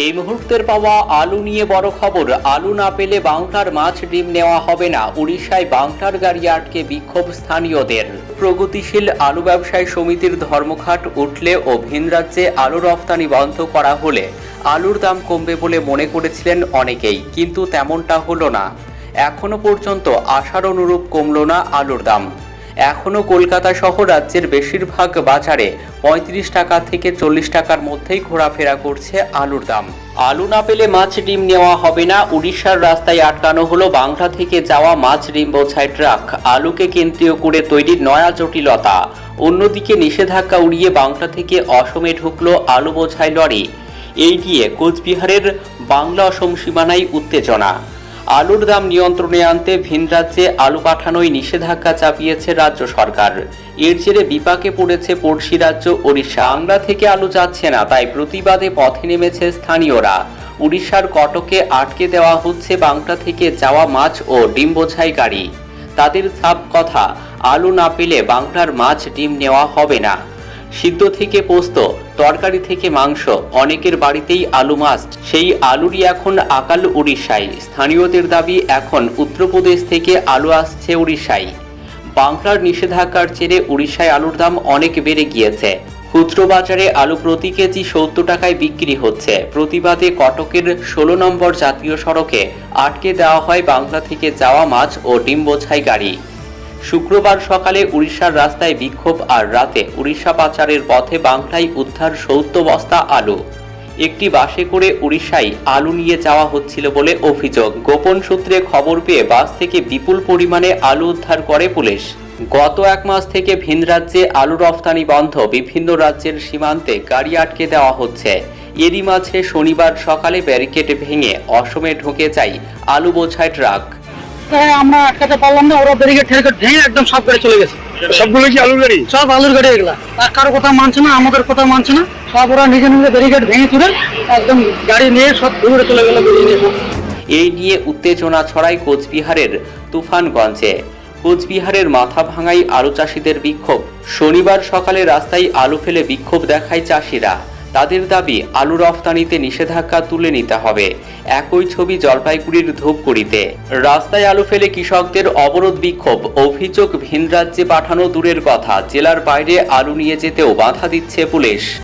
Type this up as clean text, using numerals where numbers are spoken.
এই মুহূর্তের পাওয়া আলু নিয়ে বড় খবর। আলু না পেলে বাংলার মাছ ডিম নেওয়া হবে না। উড়িষ্যায় বাংলার গাড়ি আটকে বিক্ষোভ স্থানীয়দের। প্রগতিশীল আলু ব্যবসায়ী সমিতির ধর্মঘট উঠলে ও ভিন রাজ্যে আলু রফতানি বন্ধ করা হলে আলুর দাম কমবে বলে মনে করেছিলেন অনেকেই, কিন্তু তেমনটা হলো না। এখনো পর্যন্ত আশার অনুরূপ কমল না আলুর দাম। এখনও কলকাতা সহ রাজ্যের বেশিরভাগ বাজারে ৩৫ টাকা থেকে ৪০ টাকার মধ্যেই ঘোরাফেরা করছে আলুর দাম। আলু না পেলে মাছ ডিম নেওয়া হবে না। উড়িষ্যার রাস্তায় আটকানো হলো বাংলা থেকে যাওয়া মাছ ডিম বোঝাই ট্রাক। আলুকে কেন্দ্রীয় করে তৈরি নয়া জটিলতা। অন্যদিকে নিষেধাজ্ঞা উড়িয়ে বাংলা থেকে অসমে ঢুকলো আলু বোঝাই লরি। এই নিয়ে কোচবিহারের বাংলা অসম সীমানায় উত্তেজনা। আলুর দাম নিয়ন্ত্রণে আনতে ভিন রাজ্যে আলু পাঠানোয় নিষেধাজ্ঞা চাপিয়েছে রাজ্য সরকার। এর জেরে বিপাকে পড়েছে পড়শি রাজ্য ওড়িশা। বাংলা থেকে আলু যাচ্ছে না, তাই প্রতিবাদে পথে নেমেছে স্থানীয়রা। উড়িষ্যার কটকে আটকে দেওয়া হচ্ছে বাংলা থেকে যাওয়া মাছ ও ডিম বোঝাই গাড়ি। তাদের সাফ কথা, আলু না পেলে বাংলার মাছ ডিম নেওয়া হবে না। সিদ্ধ থেকে পোস্ত, তরকারি থেকে মাংস, অনেকের বাড়িতেই আলু মাস্ট। সেই আলুরই এখন আকাল উড়িষ্যায়। স্থানীয়দের দাবি, এখন উত্তরপ্রদেশ থেকে আলু আসছে উড়িষ্যায়। বাংলার নিষেধাজ্ঞার জেরে উড়িষ্যায় আলুর দাম অনেক বেড়ে গিয়েছে। খুচরো বাজারে আলু প্রতি কেজি ৭০ টাকায় বিক্রি হচ্ছে। প্রতিবাদে কটকের ১৬ নম্বর জাতীয় সড়কে আটকে দেওয়া হয় বাংলা থেকে যাওয়া মাছ ও ডিম বোঝাই গাড়ি। শুক্রবার সকালে উড়িষ্যার রাস্তায় বিক্ষোভ, আর রাতে উড়িষ্যা পাচারের পথে বাংলায় উদ্ধার ৭০ বস্তা আলু। একটি বাসে করে উড়িষ্যায় আলু নিয়ে যাওয়া হচ্ছিল বলে অভিযোগ। গোপন সূত্রে খবর পেয়ে বাস থেকে বিপুল পরিমাণে আলু উদ্ধার করে পুলিশ। গত ১ মাস থেকে ভিন রাজ্যে আলু রফতানি বন্ধ। বিভিন্ন রাজ্যের সীমান্তে গাড়ি আটকে দেওয়া হচ্ছে। এরই মাঝে শনিবার সকালে ব্যারিকেড ভেঙে অসমে ঢুকে যায় আলু বোঝাই ট্রাক। আমরা আটকাতে পারলাম না, ওরা ব্যারিকেড ঠেরিকেড ভেঙে একদম সব গাড়ি চলে গেছে। সবগুলো কি আলুর গাড়ি? সব আলুর গাড়ি এগুলা। আর কারো কথা মানছে না, আমাদের কথা মানছে না। সব ওরা নিজে নিজে ব্যারিকেড ভেঙে তুলে একদম গাড়ি নিয়ে সব দূরে চলে গেল। এই নিয়ে উত্তেজনা ছড়ায় কোচবিহারের তুফানগঞ্জে। কোচবিহারের মাথাভাঙায় আলু চাষিদের বিক্ষোভ। শনিবার সকালে রাস্তায় আলু ফেলে বিক্ষোভ দেখায় চাষিরা। তাদের দাবি, আলু রফতানিতে নিষেধাজ্ঞা তুলে নিতে হবে। একই ছবি জলপাইগুড়ির ধূপগুড়িতে। রাস্তায় আলু ফেলে কৃষকদের অবরোধ বিক্ষোভ। অভিযোগ, ভিন রাজ্যে পাঠানো দূরের কথা, জেলার বাইরে আলু নিয়ে যেতেও বাধা দিচ্ছে পুলিশ।